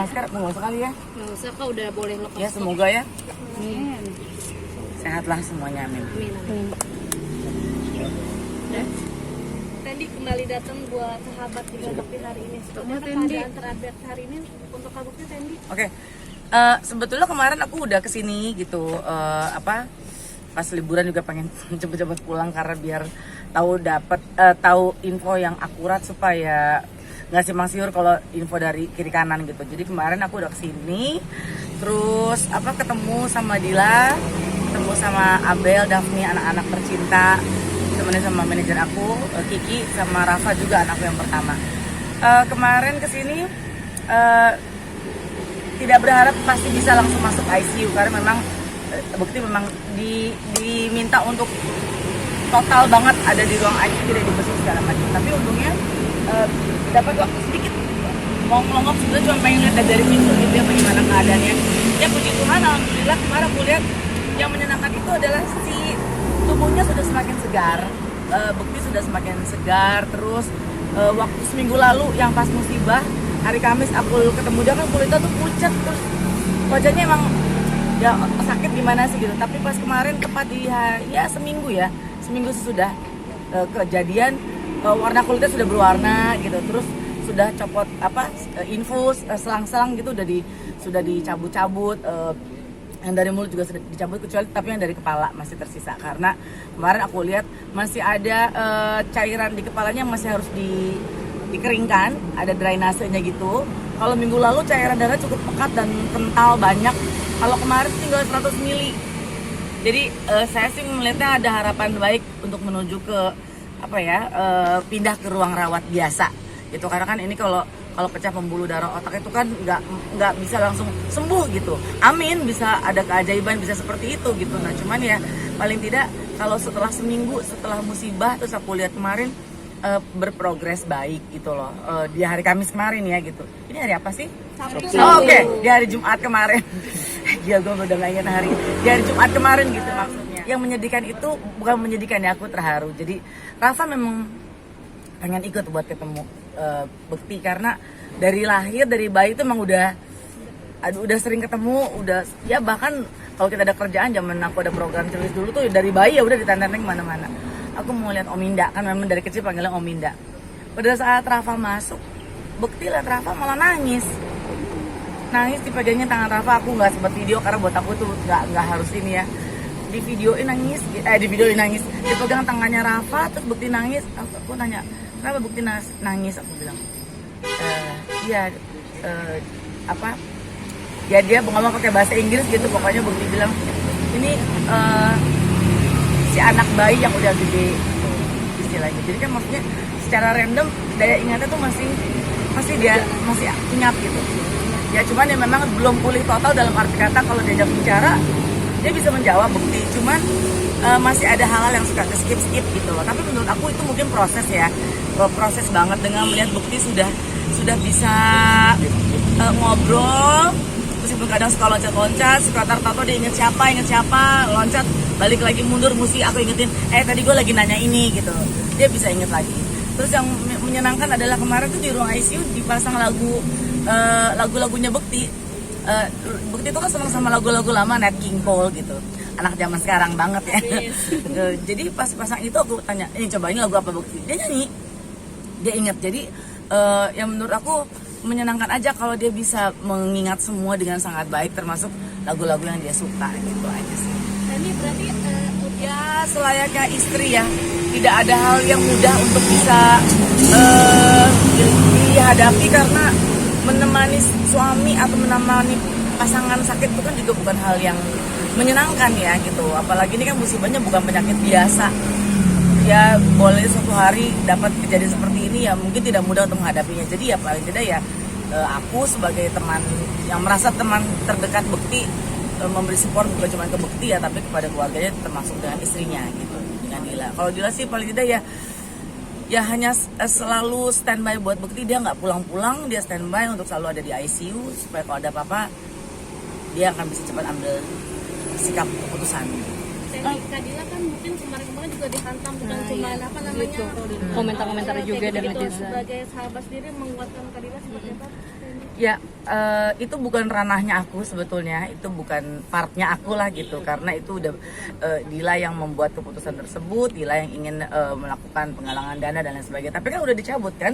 masker, nggak usah kali ya. Nggak usah kak, udah boleh lepas. Ya semoga ya Amin. sehatlah semuanya, amin. Amin. Tendi kembali datang buat sahabat Tiga Bukti hari ini. Seperti apa keadaan terupdate hari ini untuk Kak Bukti, Tendi? Oke. Sebetulnya kemarin aku udah kesini gitu, pas liburan juga pengen cepet-cepet pulang karena biar tahu info yang akurat supaya nggak simpang siur kalau info dari kiri kanan gitu. Jadi kemarin aku udah kesini, terus ketemu sama Dila, ketemu sama Abel, Daphne, anak-anak tercinta, temenin sama manajer aku, Kiki, sama Rafa juga anakku yang pertama. Kemarin kesini tidak berharap pasti bisa langsung masuk ICU karena memang Bukti memang diminta untuk total banget ada di ruang ICU, tidak dibesuk segala macam. Tapi untungnya dapat waktu sedikit melongok, sebenarnya cuma pengen lihat dari pintu gitu ya bagaimana keadaannya. Ya puji Tuhan, alhamdulillah kemarin aku lihat yang menyenangkan itu adalah si tubuhnya sudah semakin segar, Bukti sudah semakin segar. Terus waktu seminggu lalu yang pas musibah hari Kamis aku ketemu dia kan kulitnya tuh pucat, terus wajahnya emang ya sakit gimana sih gitu. Tapi pas kemarin tepat di seminggu sesudah kejadian, warna kulitnya sudah berwarna gitu, terus sudah copot infus, selang-selang gitu sudah dicabut-cabut, yang dari mulut juga sudah dicabut kecuali tapi yang dari kepala masih tersisa karena kemarin aku lihat masih ada cairan di kepalanya masih harus dikeringkan, ada drainasenya gitu. Kalau minggu lalu cairan darah cukup pekat dan kental banyak, kalau kemarin tinggal 100 mili. Jadi saya sih melihatnya ada harapan baik untuk menuju ke pindah ke ruang rawat biasa gitu, karena kan ini kalau pecah pembuluh darah otak itu kan nggak bisa langsung sembuh gitu. Amin, bisa ada keajaiban bisa seperti itu gitu. Nah cuman ya paling tidak kalau setelah seminggu setelah musibah, terus aku lihat kemarin berprogres baik gitu loh, di hari Kamis kemarin ya gitu. Ini hari apa sih? Sabtu. Oke, di hari Jumat kemarin. Gila, gue udah gak ingat hari. Di hari Jumat kemarin gitu maksudnya. Yang menyedihkan itu bukan menyedihkan ya, aku terharu. Jadi Rafa memang pengen ikut buat ketemu Bukti karena dari lahir, dari bayi itu emang udah sering ketemu, udah ya bahkan kalau kita ada kerjaan zaman aku ada program tulis dulu tuh dari bayi ya udah ditantang kemana-mana. Aku mau lihat Om Inda, kan memang dari kecil panggilnya Om Inda. Pada saat Rafa masuk, Bukti lihat Rafa malah nangis dipegangin tangan Rafa. Aku nggak sempat video karena buat aku tuh nggak harus ini ya, di videoin nangis, dipegang tangannya Rafa terus Bukti nangis. Aku tanya kenapa Bukti nangis, aku bilang dia ngomong pakai bahasa Inggris gitu. Pokoknya Bukti bilang ini si anak bayi yang udah gede istilahnya. Jadi kan maksudnya secara random daya ingatnya tuh masih dia masih ingat gitu ya, cuman ya memang belum pulih total dalam arti kata kalau diajak bicara dia bisa menjawab Bukti, cuman masih ada hal-hal yang suka skip gitu loh. Tapi menurut aku itu mungkin proses banget dengan melihat Bukti sudah bisa ngobrol, meskipun kadang suka loncat-loncat, suka tato dia inget siapa, loncat balik lagi mundur, mesti aku ingetin tadi gue lagi nanya ini gitu, dia bisa inget lagi. Terus yang menyenangkan adalah kemarin tuh di ruang ICU dipasang lagu-lagunya Bukti. Bukti itu kan senang sama lagu-lagu lama, Nat King Cole gitu, anak zaman sekarang banget ya. Jadi pas pasang itu aku tanya, ini coba ini lagu apa Bukti, dia nyanyi, dia inget. Jadi yang menurut aku menyenangkan aja kalau dia bisa mengingat semua dengan sangat baik, termasuk lagu-lagu yang dia suka gitu aja sih. Ini berarti ya selayaknya istri ya, tidak ada hal yang mudah untuk bisa dihadapi karena menemani suami atau menemani pasangan sakit itu kan juga bukan hal yang menyenangkan ya gitu. Apalagi ini kan musibahnya bukan penyakit biasa ya, boleh suatu hari dapat kejadian seperti ini ya mungkin tidak mudah untuk menghadapinya. Jadi ya paling tidak ya aku sebagai teman yang merasa teman terdekat Bukti memberi support bukan cuma ke Bukti ya, tapi kepada keluarganya termasuk dengan istrinya gitu, dengan Dila. Kalau Dila sih paling tidak ya hanya selalu standby buat Bukti, dia nggak pulang-pulang, dia standby untuk selalu ada di ICU supaya kalau ada apa-apa dia akan bisa cepat ambil sikap keputusan. Teni Kadila kan mungkin kemarin-kemarin juga dihantam bukan cuma apa namanya Komentar-komentar juga dan gitu. netizen. Sebagai sahabat sendiri menguatkan Kadila seperti apa? Ya, itu bukan ranahnya aku sebetulnya, itu bukan partnya aku lah gitu, karena itu udah Dila yang membuat keputusan tersebut, Dila yang ingin melakukan penggalangan dana dan lain sebagainya. Tapi kan udah dicabut kan?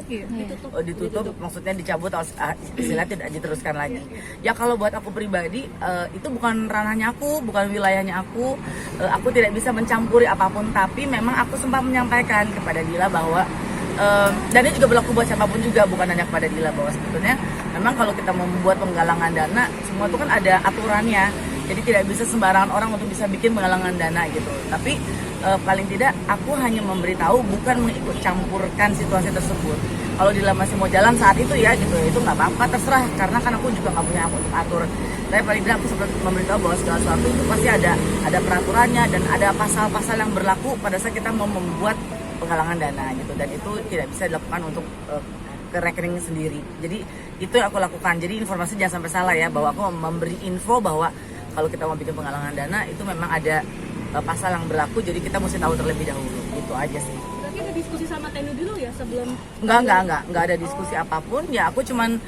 Ditutup, maksudnya dicabut, istilahnya tidak diteruskan lagi. Ya kalau buat aku pribadi, itu bukan ranahnya aku, bukan wilayahnya aku tidak bisa mencampuri apapun. Tapi memang aku sempat menyampaikan kepada Dila bahwa dan ini juga berlaku buat siapapun juga, bukan hanya kepada Dila, bahwa sebetulnya memang kalau kita membuat penggalangan dana semua itu kan ada aturannya, jadi tidak bisa sembarangan orang untuk bisa bikin penggalangan dana gitu. Tapi paling tidak aku hanya memberitahu, bukan mengikut campurkan situasi tersebut. Kalau Dila masih mau jalan saat itu ya gitu, itu nggak apa-apa, terserah, karena kan aku juga nggak punya hak untuk atur. Tapi paling tidak aku seperti memberitahu bahwa segala sesuatu itu pasti ada peraturannya dan ada pasal-pasal yang berlaku pada saat kita mau membuat penggalangan dana gitu, dan itu tidak bisa dilakukan untuk ke rekening sendiri. Jadi itu yang aku lakukan. Jadi informasi jangan sampai salah ya, bahwa aku memberi info bahwa kalau kita mau bikin penggalangan dana itu memang ada pasal yang berlaku, jadi kita mesti tahu terlebih dahulu. Itu aja sih. Berarti ada diskusi sama Teni dulu ya sebelum? Enggak ada diskusi apapun. Ya aku cuman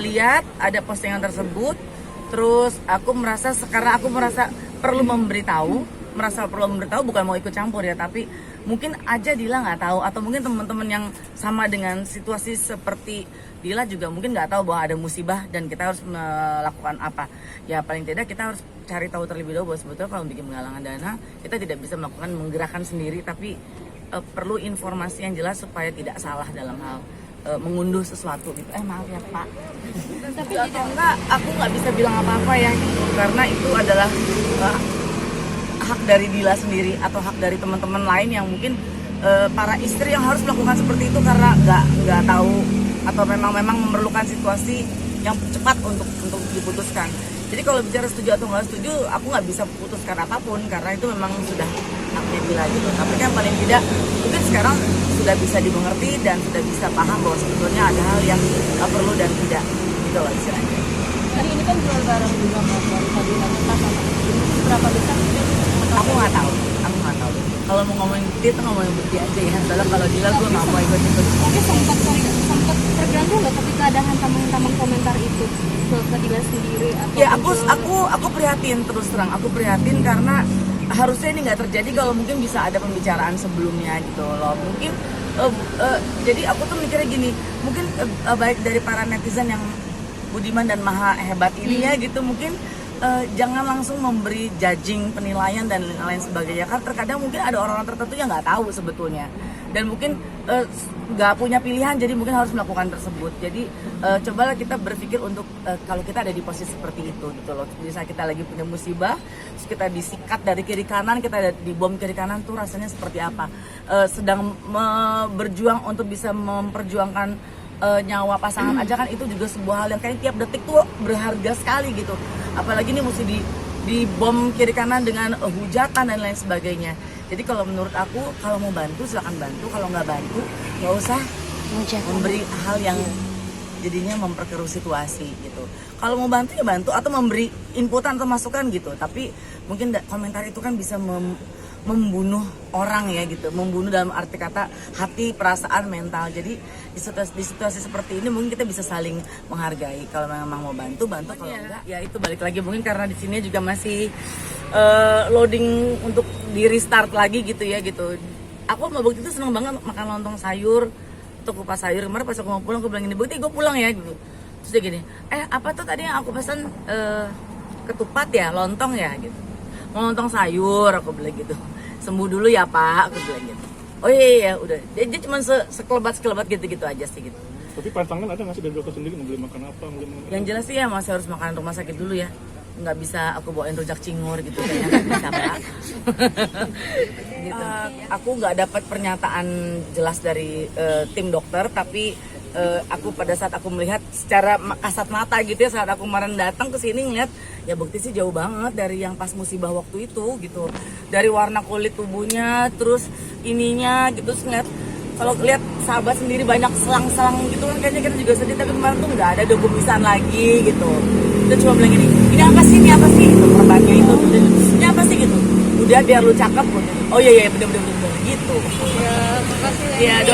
lihat ada postingan tersebut, terus aku merasa perlu memberitahu, bukan mau ikut campur ya, tapi mungkin aja Dila nggak tahu, atau mungkin teman-teman yang sama dengan situasi seperti Dila juga mungkin nggak tahu bahwa ada musibah dan kita harus melakukan apa. Ya paling tidak kita harus cari tahu terlebih dahulu bahwa sebetulnya kalau bikin penggalangan dana kita tidak bisa menggerakkan sendiri, tapi perlu informasi yang jelas supaya tidak salah dalam hal mengunduh sesuatu gitu. Maaf ya Pak, tapi atau enggak aku nggak bisa bilang apa-apa ya gitu, karena itu adalah hak dari Dila sendiri atau hak dari teman-teman lain yang mungkin para istri yang harus melakukan seperti itu karena nggak tahu atau memang memerlukan situasi yang cepat untuk diputuskan. Jadi kalau bicara setuju atau nggak setuju, aku nggak bisa putuskan apapun karena itu memang sudah haknya Dila gitu. Tapi kan paling tidak mungkin sekarang sudah bisa dimengerti dan sudah bisa paham bahwa sebetulnya ada hal yang perlu dan tidak gitu lah istilahnya. Hari ini kan jual barang juga dari tadi nanya berapa besar? Aku nggak tahu. Kalau mau ngomongin bukti itu ngomongin bukti aja ya. Soalnya kalau Dila gue nggak mau ikut-ikut. Tapi sempat terganggu nggak ketika ada hantaman komentar itu ke Dila sendiri? Atau Ya aku prihatin, terus terang aku prihatin karena harusnya ini nggak terjadi kalau mungkin bisa ada pembicaraan sebelumnya gitu loh. Mungkin jadi aku tuh mikirnya gini, mungkin baik dari para netizen yang budiman dan maha hebat ini ya gitu, mungkin jangan langsung memberi judging, penilaian dan lain sebagainya, kan terkadang mungkin ada orang-orang tertentu yang nggak tahu sebetulnya dan mungkin nggak punya pilihan, jadi mungkin harus melakukan tersebut. Jadi cobalah kita berpikir untuk kalau kita ada di posisi seperti itu gitu loh, misalnya kita lagi punya musibah, terus kita disikat dari kiri kanan, kita ada dibom kiri kanan, tuh rasanya seperti apa, sedang berjuang untuk bisa memperjuangkan nyawa pasangan aja kan, itu juga sebuah hal yang kayak tiap detik tuh berharga sekali gitu, apalagi ini mesti di bom kiri kanan dengan hujatan dan lain sebagainya. Jadi kalau menurut aku, kalau mau bantu silakan bantu, kalau nggak bantu nggak usah memberi hal yang jadinya memperkeruh situasi gitu. Kalau mau bantu ya bantu, atau memberi inputan atau masukan gitu, tapi mungkin komentar itu kan bisa membunuh orang ya gitu, membunuh dalam arti kata hati, perasaan, mental. Jadi di situasi seperti ini mungkin kita bisa saling menghargai. Kalau memang mau bantu, kalau enggak ya itu balik lagi, mungkin karena di sini juga masih loading untuk di restart lagi gitu ya gitu. Aku sama Bukti itu seneng banget makan lontong sayur atau kupas sayur. Kemarin pas aku mau pulang aku bilang gini, Bukti gue pulang ya gitu. Terus dia gini, apa tuh tadi yang aku pesan, ketupat ya, lontong ya gitu. Mau lontong sayur, aku bilang gitu. Sembuh dulu ya Pak, aku bilang gitu. Oh iya udah. Dia cuma sekelebat gitu aja sih gitu. Tapi pantangan ada nggak sih dari dokter sendiri mau beli makan apa? Yang jelas sih ya masih harus makan rumah sakit dulu ya. Nggak bisa aku bawain rujak cingur gitu, kayaknya nggak bisa Pak. Gitu. Aku nggak dapat pernyataan jelas dari tim dokter, tapi aku pada saat aku melihat secara kasat mata gitu ya, saat aku kemarin datang ke sini ngeliat ya Bukti sih jauh banget dari yang pas musibah waktu itu gitu, dari warna kulit tubuhnya, terus ininya gitu, terus ngeliat kalau lihat sahabat sendiri banyak selang-selang gitu kan, kayaknya kita juga sedih, tapi kemarin tuh nggak ada kumisan lagi gitu. Dia cuma bilang ini apa sih itu korbannya itu, ini apa sih gitu, udah biar lu cakep. Oh iya bener gitu. Ya makasih Ya doain